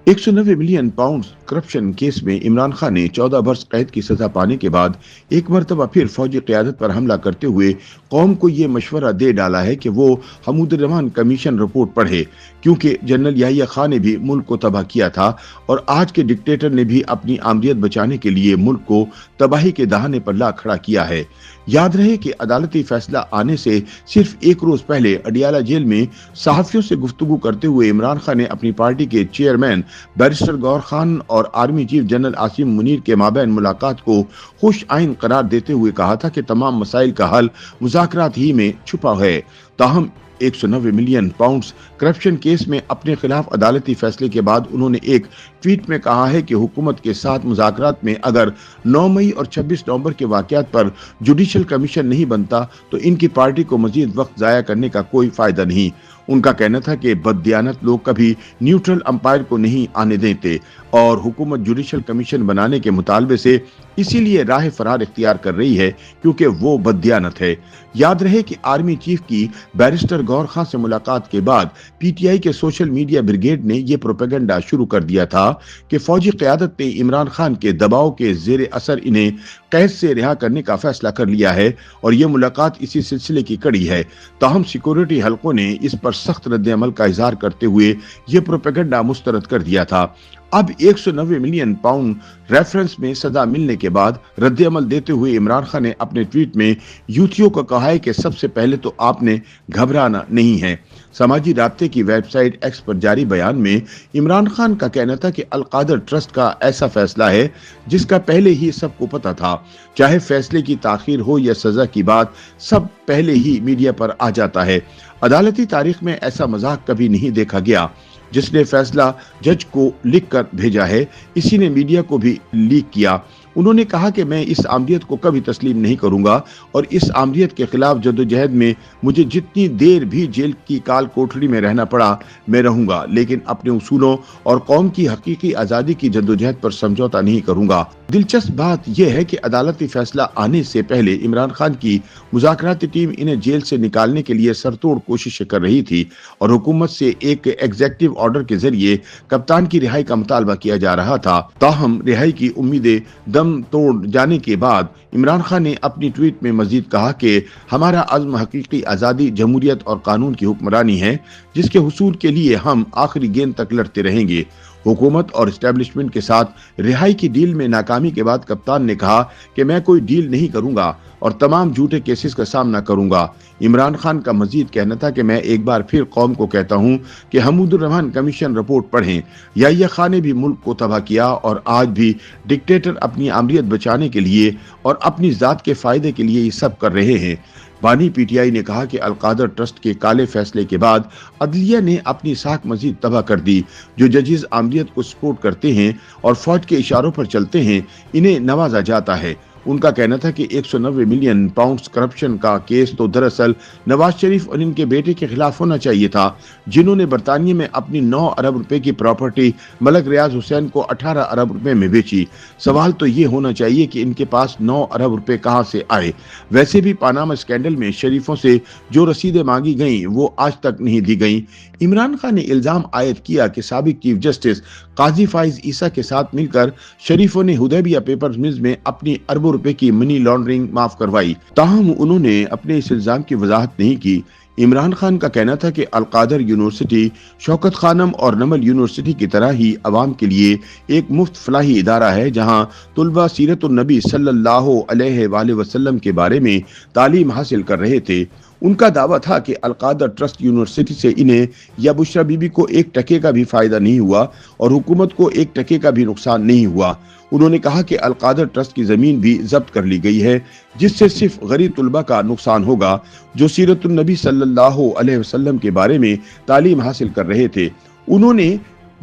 190 million pound corruption case में इमरान खान ने 14 वर्ष कैद की सजा पाने के बाद एक मर्तबा फिर फौजी क़यादत पर हमला करते हुए कौम को ये मशवरा दे डाला है कि वो हमूदुर्रहमान कमीशन रिपोर्ट पढ़े, क्योंकि जनरल याहिया खान ने भी मुल्क को तबाह किया था और आज के डिक्टेटर ने भी अपनी आमदियत बचाने के लिए मुल्क को तबाही के दहाने पर ला खड़ा किया है। याद रहे कि अदालती फैसला आने से सिर्फ एक रोज पहले अडियाला जेल में सहाफियों से गुफ्तगू करते हुए इमरान खान ने अपनी पार्टी के चेयरमैन बैरिस्टर गौहर खान और army chief general Asim Munir के माबैन मुलाकात को खुश आइन करार देते हुए कहा था कि तमाम मसाइल का हल मुज़ाकरात ही में छुपा है। ताहम 190 मिलियन पाउंड्स करप्शन केस में अपने खिलाफ अदालती फैसले के बाद उन्होंने एक ट्वीट में कहा है कि हुकूमत के साथ मुज़ाकरात में अगर 9 मई और 26 नवंबर के वाक़यात पर जुडिशल कमीशन नहीं बनता तो इनकी पार्टी को मजीद वक्त ज़ाया करने का कोई फायदा नहीं। उनका कहना था कि बददियानत लोग कभी न्यूट्रल अंपायर को नहीं आने देते और हुकूमत जुडिशल कमीशन बनाने के मुतालबे से इसीलिए राह फरार इख्तियार कर रही है क्योंकि वो बददियानत है। याद रहे कि आर्मी चीफ की बैरिस्टर गौहर खान से मुलाकात के बाद पीटीआई के सोशल मीडिया ब्रिगेड ने यह प्रोपेगेंडा शुरू कर दिया था कि फौजी क़यादत ने इमरान खान के दबाव के जेर असर इन्हें कैद से रिहा करने का फैसला कर लिया है और ये मुलाकात इसी सिलसिले की कड़ी है। ताहम सिक्योरिटी हलकों ने इस पर सख्त रद्द-ए-अमल का इजहार करते हुए ये प्रोपेगेंडा मुस्तरद कर दिया था। अब 190 मिलियन पाउंड रेफरेंस में सजा मिलने के बाद रद्द-ए-अमल देते हुए इमरान खान ने अपने ट्वीट में यूथियों को कहा है कि सबसे पहले तो आपने घबराना नहीं है। समाजी राब्ते की वेबसाइट एक्स पर जारी बयान में इमरान खान का कहना था कि अल-कादर ट्रस्ट का ऐसा फैसला है जिसका पहले ही सबको पता था। चाहे फैसले की ताखीर हो या सजा की बात, सब पहले ही मीडिया पर आ जाता है। अदालती तारीख में ऐसा मजाक कभी नहीं देखा गया। जिसने फैसला जज को लिख कर भेजा है, इसी ने मीडिया को भी लीक किया। उन्होंने कहा कि मैं इस आमदियत को कभी तस्लीम नहीं करूंगा और इस आमदियत के खिलाफ जद्दोजहद में मुझे जितनी देर भी जेल की काल कोठरी में रहना पड़ा मैं रहूंगा, लेकिन अपने उसूलों और कौम की हकीकी आज़ादी की जद्दोजहद पर समझौता नहीं करूंगा। दिलचस्प बात यह है कि अदालती फैसला आने से पहले इमरान खान की मुज़ाकराती टीम इन्हें जेल से निकालने के लिए सरतोड़ कोशिशें कर रही थी और हुकूमत से एक एग्जेक्टिव ऑर्डर के जरिए कप्तान की रिहाई का मुतालबा किया जा रहा था। ताहम रिहाई की उम्मीदें दम तोड़ जाने के बाद इमरान खान ने अपनी ट्वीट में मजीद कहा कि हमारा अज़्म हकीकी आज़ादी, जमहूरियत और कानून की हुक्मरानी है, जिसके हुसूल के लिए हम आखिरी गेंद तक लड़ते रहेंगे। हुकूमत और एस्टेब्लिशमेंट के साथ रिहाई की डील में नाकामी के बाद कप्तान ने कहा कि मैं कोई डील नहीं करूंगा और तमाम झूठे केसेस का सामना करूंगा। इमरान खान का मजीद कहना था कि मैं एक बार फिर कौम को कहता हूं कि हमूदुर्रहमान कमीशन रिपोर्ट पढ़ें। याहिया खान ने भी मुल्क को तबाह किया और आज भी डिक्टेटर अपनी आमरियत बचाने के लिए और अपनी जात के फायदे के लिए ये सब कर रहे हैं। बानी पीटीआई ने कहा कि अल-कादर ट्रस्ट के काले फैसले के बाद अदलिया ने अपनी साख मजीद तबाह कर दी। जो जजेस आमदियत को सपोर्ट करते हैं और फौज के इशारों पर चलते हैं, इन्हें नवाजा जाता है। उनका कहना था कि 190 मिलियन पाउंड्स करप्शन का केस तो दरअसल नवाज शरीफ और इनके बेटे के खिलाफ होना चाहिए था, जिन्होंने बरतानिया में अपनी 9 अरब रुपए की प्रॉपर्टी मलक रियाज हुसैन को 18 अरब रुपए में बेची। सवाल तो ये होना चाहिए कि इनके पास 9 अरब रुपए कहां से आए। वैसे भी पानामा स्कैंडल में शरीफों से जो रसीदें मांगी गईं वो आज तक नहीं दी गईं। इमरान खान ने इल्जाम आयद किया कि साबिक चीफ जस्टिस काजी फाइज ईसा के साथ मिलकर शरीफों ने हुदैबिया पेपर्स मिल्स में अपनी अरबों रुपए की मनी लॉन्ड्रिंग माफ करवाई। ताहम उन्होंने अपने इस इल्जाम की वजाहत नहीं की। इमरान खान का कहना था कि अल-कादर यूनिवर्सिटी शौकत खानम और नमल यूनिवर्सिटी की तरह ही अवाम के लिए एक मुफ्त फलाही इदारा है, जहां तुलबा सीरतुन नबी सल्लल्लाहु अलैहि वसल्लम के बारे में तालीम हासिल कर रहे थे। उनका दावा था कि अल-कादर ट्रस्ट यूनिवर्सिटी से इन्हें या बुशरा बीबी को 1 टके का भी फायदा नहीं हुआ और हुकूमत को 1 टके का भी नुकसान नहीं हुआ। उन्होंने कहा कि अल-कादर ट्रस्ट की जमीन भी जब्त कर ली गई है, जिससे सिर्फ गरीब तुलबा का नुकसान होगा जो सीरतुन नबी सल्लल्लाहु अलैहि वसल्लम के बारे में तालीम हासिल कर रहे थे। उन्होंने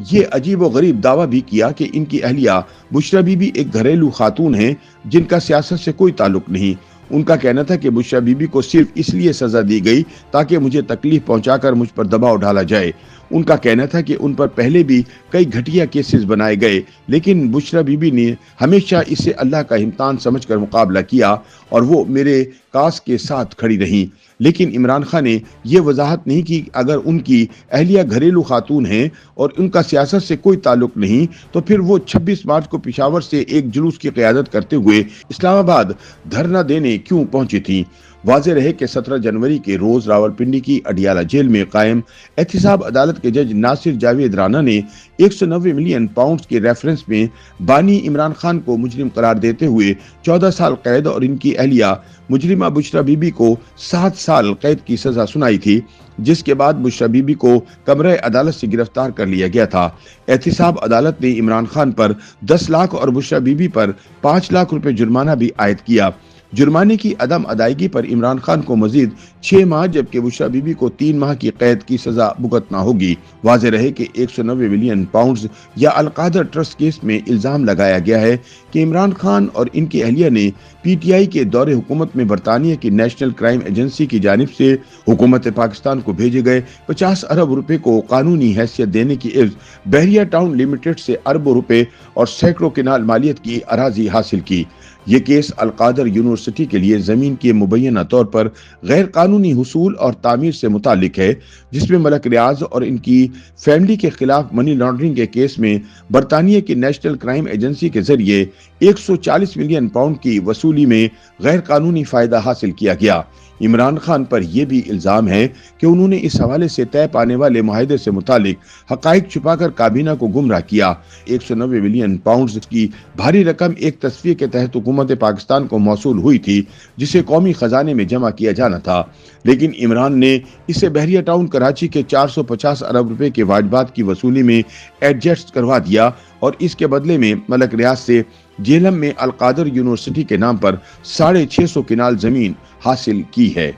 ये अजीब व गरीब दावा भी किया कि इनकी अहलिया बुशरा बीबी एक घरेलू खातून है जिनका सियासत से कोई ताल्लुक नहीं। उनका कहना था कि बुशरा बीबी को सिर्फ इसलिए सजा दी गई ताकि मुझे तकलीफ पहुंचाकर मुझ पर दबाव डाला जाए। उनका कहना था कि उन पर पहले भी कई घटिया केसेस बनाए गए, लेकिन बुशरा बीबी ने हमेशा इसे अल्लाह का इम्तिहान समझकर मुकाबला किया और वो मेरे कास के साथ खड़ी रहीं। लेकिन इमरान खान ने ये वजाहत नहीं की अगर उनकी अहलिया घरेलू खातून हैं और उनका सियासत से कोई ताल्लुक नहीं, तो फिर वो 26 मार्च को पेशावर से एक जुलूस की क़यादत करते हुए इस्लामाबाद धरना देने क्यों पहुंची थी। वाज़ेह रहे कि 17 जनवरी के रोज रावलपिंडी की अडियाला जेल में कायम एहतिसाब अदालत के जज नासिर जावेद राना ने 190 मिलियन पाउंड के रेफरेंस में बानी इमरान खान को मुजरिम करार देते हुए 14 साल कैद और इनकी अहलिया मुजरिमा बुशरा बीबी को 7 साल कैद की सजा सुनाई थी, जिसके बाद बुशरा बीबी को कमरे अदालत से गिरफ्तार कर लिया गया था। एहतिसाब अदालत ने इमरान खान पर 10 लाख और बुशरा बीबी पर 5 लाख रुपए जुर्माना भी आयद किया। जुर्माने की अदम अदायगी पर इमरान खान को मजीद 6 माह जबकि बुशरा बीबी को 3 माह की कैद की सजा भुगतना होगी। वाज़ेह रहे कि 190 मिलियन पाउंड या अलकादर ट्रस्ट केस में इल्जाम लगाया गया है कि इमरान खान और इनकी अहलिया ने पीटीआई के दौरे हुकूमत में बरतानिया की नेशनल क्राइम एजेंसी की जानिब से हुकूमत पाकिस्तान को भेजे गए 50 अरब रुपए को कानूनी हैसियत देने की इव्ज बहरिया टाउन लिमिटेड से अरबों रुपए और सैकड़ों किनाल मालियत की अराजी हासिल की। ये केस अलकादर यूनिवर्सिटी के लिए जमीन के मुबैना तौर पर गैर कानूनी हुसूल और तामीर से मुतालिक है, जिसमें मलक रियाज और इनकी फैमिली के खिलाफ मनी लॉन्ड्रिंग के केस में बरतानिया की नेशनल क्राइम एजेंसी के जरिए 140 मिलियन पाउंड की वसूली में गैर कानूनी फायदा हासिल किया गया। इमरान खान पर यह भी इल्जाम है कि उन्होंने इस हवाले से तय पाने वाले मुआहदे से मुतालिक हकाइक छुपाकर काबीना को गुमराह किया। 190 मिलियन पाउंड की भारी रकम एक तस्वीर के तहत हुकूमत पाकिस्तान को मौसूल हुई थी, जिसे कौमी खजाने में जमा किया जाना था, लेकिन इमरान ने इसे बहरिया टाउन कराची के 450 अरब रुपए के वाजबात की वसूली में एडजस्ट करवा दिया और इसके बदले में मलक रियाज से जेलम में अलकादर यूनिवर्सिटी के नाम पर 650 किनाल जमीन हासिल की है।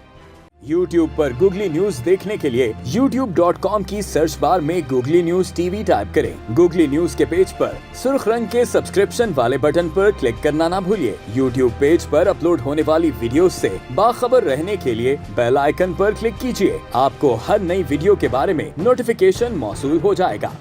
YouTube पर गूगली न्यूज देखने के लिए youtube.com की सर्च बार में गूगली न्यूज टीवी टाइप करें। गूगली न्यूज के पेज पर सुर्ख रंग के सब्सक्रिप्शन वाले बटन पर क्लिक करना ना भूलिए। YouTube पेज पर अपलोड होने वाली वीडियोस से बाखबर रहने के लिए बेल आइकन पर क्लिक कीजिए। आपको हर नई वीडियो के बारे में नोटिफिकेशन मौसूल हो जाएगा।